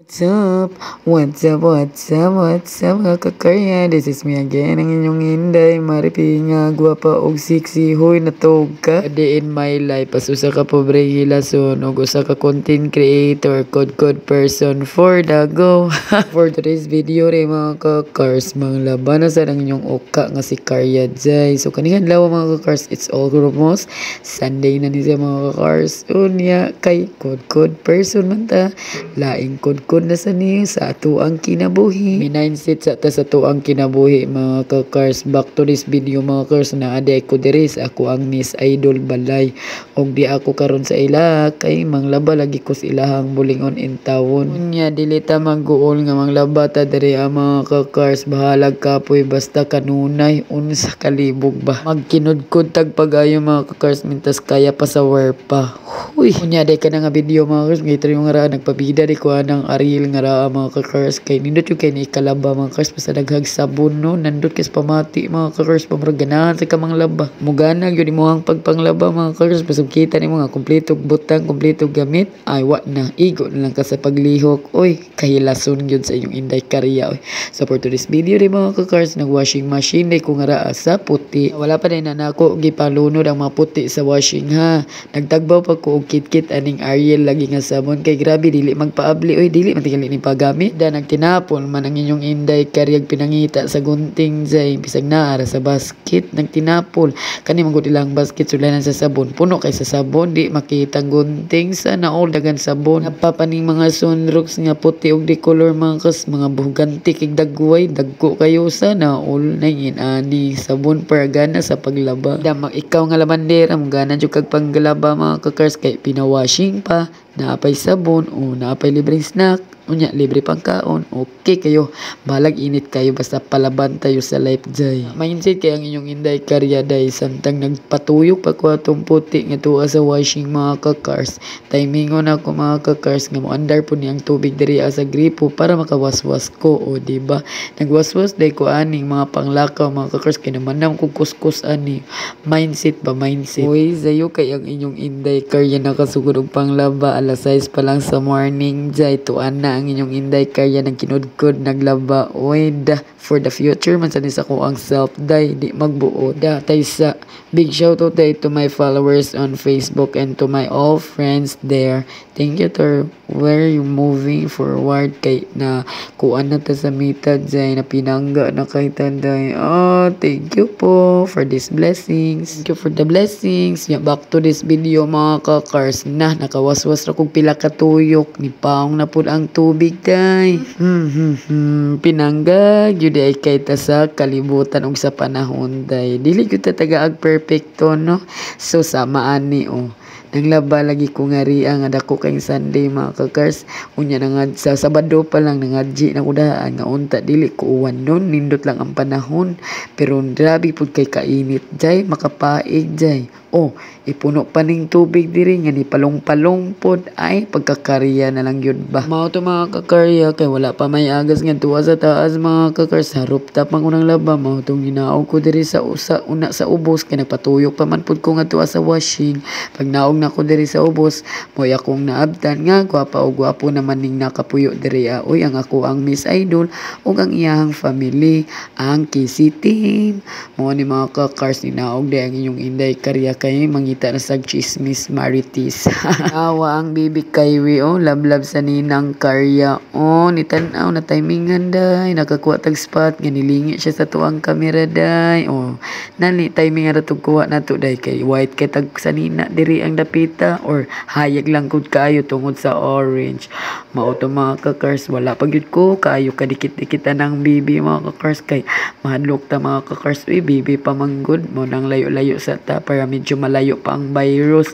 What's up? What's up? What's up? What's up mga kakarya? This is me again, ang inyong Inday. Maripi nga, gwapa og sexy. Hoy, natog ka. Day in my life, pasusa ka pobre hilason. Og usa ka content creator, code person for the go. For today's video rin mga kakars, mga laban na sa ang inyong oka nga si Karya Jai. So kanihan lawa mga kakars, it's all almost Sunday na ni siya mga kakars. Unya kay code person man ta. Laing code na sa niyo sa ato ang kinabuhi. Mindset sa ta sa ato ang kinabuhi mga kakars. Back to this video mga kakars, na ade ko diris ako ang Miss Idol Balay. Og di ako karon sa ila kay manglaba lagi ko sa ilahang bulingon in tawon. Unya dili ta magguol nga manglaba ta diri mga kakars. Bahalag kapoy basta kanunay unsa kalibog ba. Magkinudkod tag pagayo mga kakars mintas kaya pa sa war pa. Uy, unya day ka na nga video mga kakars. Ngayto yung nga nagpabida di ko anang Ariel nga raa mga kakars. Kay nindot yung kay ni ikalaba mga kakars. Basta daghag sabon no. Nandot kay pamati mga kakars. Pamraganahan sa kamang laba. Muganag yun mo ang pagpanglaba mga kakars. Basta kita ni mga kumpletog butang, kumpletog gamit. Ay wat na. Igo na lang ka sa paglihok. Uy, kahilason yun sa inyong Inday Karya. Uy. So for today's video rin mga kakars. Nag-washing machine day ko nga raa sa puti. Wala pa din na nako gipalunod ang mga puti sa washing ha. Nagtagbaw pa ko og kit aning Ariel lagi nga sabon. Kay grabe dili magpaabli. Uy, dili matigali ni pagamit. Da nagtinapon man ang inyong Inday Karyag pinangita sa gunting jay. Bisag naara sa basket. Nagtinapol. Kani magod ilang basket sulanan sa sabon. Puno kay sa sabon. Di makita gunting sa naol dagan sabon. Napapaning mga sunrocks nga puti og di color mga kas. Mga buganti kig dagway. Dagko kayo sa naol. Nangin ani sabon para gana sa paglaba. Damang ikaw nga lamandera. Mga jud kag panggalaba mga kakars. Kay pinawashing pa. Naapay sabon o naapay libreng snack, unya libre pang kaon, okay kayo. Balag init kayo basta palaban tayo sa life jay. Mindset kay ang inyong Inday Karya day samtang nagpatuyok pa ko atong puti nga tuwa sa washing mga kakars. Timingon ako mga kakars nga mo andar po niyang tubig diri sa gripo para makawaswas ko o di ba? Nagwaswas day ko aning mga panglakaw mga kakars kay naman nang kuskus ani. Mindset ba mindset. Uy, sayo kay ang inyong Inday Karya nakasugod og panglaba. Alas 6 pa lang sa morning jay tuan na ang inyong Inday Karya nagkinudkod naglaba. Uy da for the future man sa ko ang self day di magbuo da tay sa big shout out day to my followers on Facebook and to my all friends there. Thank you to where you moving forward kay na kuan na ta sa mita jay na pinangga na kay tanday. Oh, thank you po for these blessings. Thank you for the blessings. Yeah, back to this video mga kakars na nakawaswas ra kog pila ka tuyok ni paong na pud ang tubig day. Pinangga gyud ay kay ta sa kalibutan og sa panahon day. Dili gyud ta tagaag perfecto no. So sama ani oh. Naglaba lagi ko nga ria nga dako kay Sunday mga kakars. Unya na nga sa Sabado pa lang nangadji na kudaan nga unta dili ko uwan nun. Nindot lang ang panahon. Pero grabe pud kay kainit jay makapaig jay. Oh, ipuno pa ning tubig diri nga ni palong-palong pod ay pagkakarya na lang yun ba. Mao to mga kakarya kay wala pa may agas nga tuwa sa taas mga kakars. Harup tapang unang laba mao tong ginaog ko diri sa una sa ubos kay nagpatuyok pa man pud ko nga tuwa sa washing. Pag naog na ko diri sa ubos, moy akong naabtan nga gwapa o gwapo naman ning nakapuyo diri. Uy, ang ako ang Miss Idol ug ang iyahang family, ang Kisi Team. Mo ni mga kakars ni naog di ang inyong Inday Karya kay mangita na sa chismis maritis. Awa ang bibi Kyrie oh, lablab sa ninang Karya oh, nitanaw na timingan day, nakakuha tag spot nga nilingi siya sa tuang kamera day oh, nani timing ra tug kuha nato day kay white kay tag sa nina diri ang dapita or hayag lang gud kaayo tungod sa orange. Mao to mga kakars, wala pa gyud ko kaayo kadikit-dikitan ng bibi mga kakars kay mahadlok ta mga kakars. Uy, bibi pa manggod mo nang layo-layo sa ta para medyo malayo pa ang virus.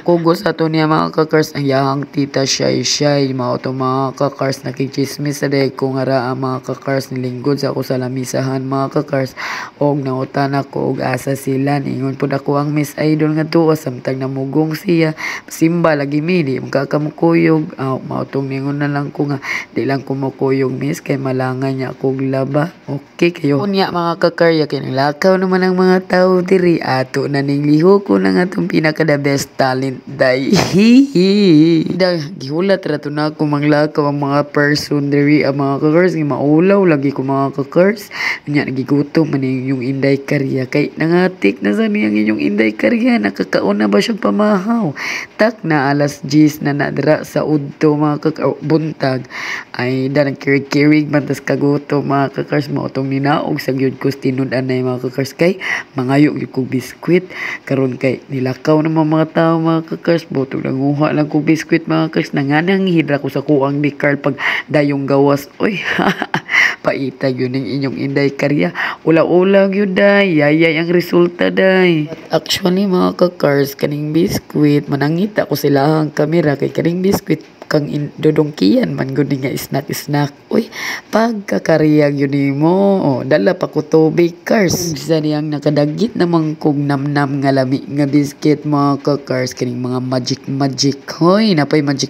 Kugos ato niya mga kakars ang yahang tita Shay. Mao to mga kakars nakichismis sa day ko nga raa mga kakars nilinggod sa ako sa lamisahan mga kakars og nautan ako og asa sila ningon pud ako ang Miss Idol nga tuwa samtang namugong siya simba lagi mi di makakamukuyog. Mao tong ningon na lang ko nga di lang kumukuyog miss kay malangan niya akog laba. Okay kayo unya mga kakarya kay lakaw naman ang mga tao diri ato na ning giho ko na nga itong pinaka-the best talent, day. Gihulat rato na ako manglakaw ang mga person diri ang mga kakars. Maulaw lagi ko mga kakars. Nya, nagigutom man yung Inday Karya. Kay nangatik na sa niyang inyong Inday Karya. Nakakauna ba siyang pamahaw? Tak na alas 10 na nadra sa udto mga buntag. Ay, da nagkirig-kirig man tas kaguto mga kakars. Mautong ninaog sa gyud ko tinudan na mga kakars. Kay mangayo yung kong biskwit. Karon kay nilakaw naman mga tao mga kakars. Botong nanguha lang kong biskwit mga kakars. Nanganang hidra ko sa kuang ni Carl pag dayong gawas. Oy, paitag yun ng inyong Inday Karya. Ula-ulag yun day. Yayay ang resulta day. But actually mga kakars, kaning biskwit, manangita ko sila ang kamera kay kaning biskwit kang dodongkian man gud nga snack. Uy, pagkakariyag yun mo. Oh, dala pa ko tubig cars. Sa niyang nakadagit namang kog namnam nga lami nga biscuit mga kakars kaning mga magic. Hoy, napay magic.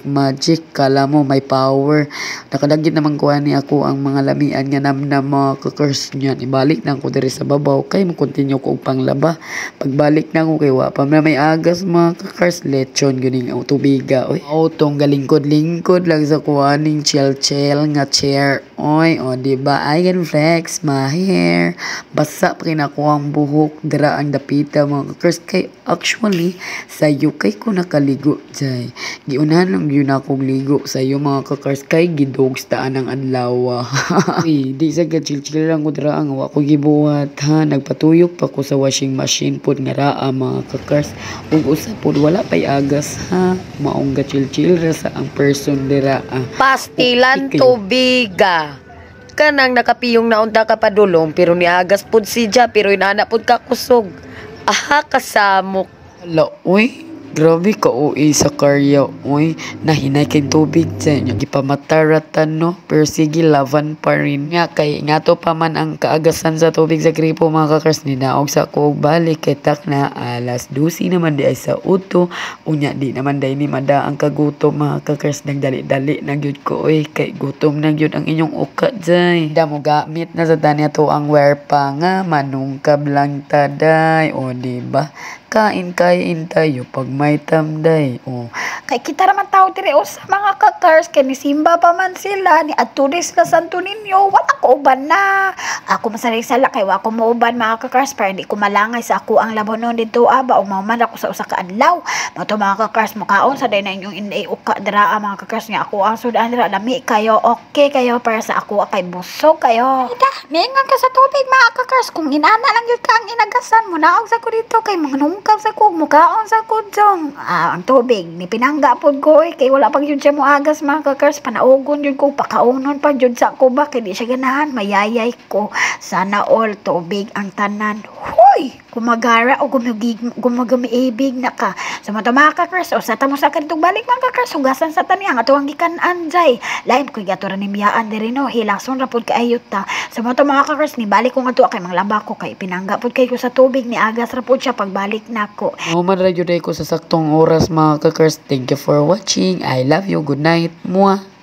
Kala mo may power. Nakadagit namang kuha ni ako ang mga lamian nga namnam mga kakars niyan. Ibalik na ko diri sa babaw kay mo continue ko og panglaba. Pagbalik na ko kay wa pa may agas mga kakars lechon ganing tubiga. Oy, tong lingkod lang sa kuhaning chill nga chair. Oy, o diba? I can flex my hair. Basa pa kinako ang buhok. Dira ang dapita mga kakars. Kay actually, sayo kay ko nakaligo jay. Giunahan lang yun akong ligo sayo mga kakars. Kay gidogs taan ang adlaw. Uy, di sa chill lang ko dira ang wako gibuhat ha. Nagpatuyok pa ko sa washing machine pod nga raa mga kakars. Ug usa pod wala pay agas ha. Maong chill ra sa ang person dira. Pastilan tubiga. Kanang nakapiyong naunta ka padulong pero niagas pud siya pero inana pud ka kusog. Aha kasamok. Hala, uy. Grabe ka uwi sa karya. Uy, nahinay kay tubig dyan. Yung ipamataratan, no? Pero sige, lavan pa rin. Nga, kay nga to pa man ang kaagasan sa tubig sa gripo, mga kakars. Ninaog sa kuog balik. Kay tak na alas 12 naman di ay sa uto. Unya, di naman day ni mada ang kagutom, mga kakars. Nagdali-dali na gyud ko, uy. Kay gutom na gyud ang inyong uka dyan. Damo gamit na sa tanya to ang wear pa nga. Manungkab lang taday. O, diba? Kain tayo pag may tamday. Oh. Kay kita naman tao dire sa mga kakars kay ni Simba pa man sila ni Aturis ka Santo Niño wala ko uban na. Ako masalig sala kay wa ko mauban mga kakars para hindi ko malangay sa ako ang labonon dito aba o mauman ako sa usa ka adlaw. Mato mga kakars mukaon sa day na inyong inday uka dira mga kakars nga ako ang sudan dira lami kayo okay kayo para sa ako kay busog kayo. Ida, mingon ka sa tubig mga kakars kung inana lang gyud ka ang inagasan mo naog sa ko dito kay mga nungkab sa ko mukaon sa ko jong ang tubig ni pinangga pod ko kay wala pag yun siya mo agas mga kakars panaugon yun ko pakaunon pa yun sa ko ba kay di siya ganahan mayayay ko sana all tubig ang tanan huy kumagara o gumagamiibig na ka sa mga mga kakars o sa tamo sa kanitong balik mga kakars hugasan sa taniyang ato ang gikan anjay lain ko gato ni miyaan diri no hilason ra pod kaayot ta sa mga kakars ni balik ko nga to kay manglaba ko kay pinangga pod kay ko sa tubig ni agas ra pod siya pagbalik nako. Human ra gyud ko sa saktong oras mga kakars. Thank you for watching. I love you. Good night. Mwah.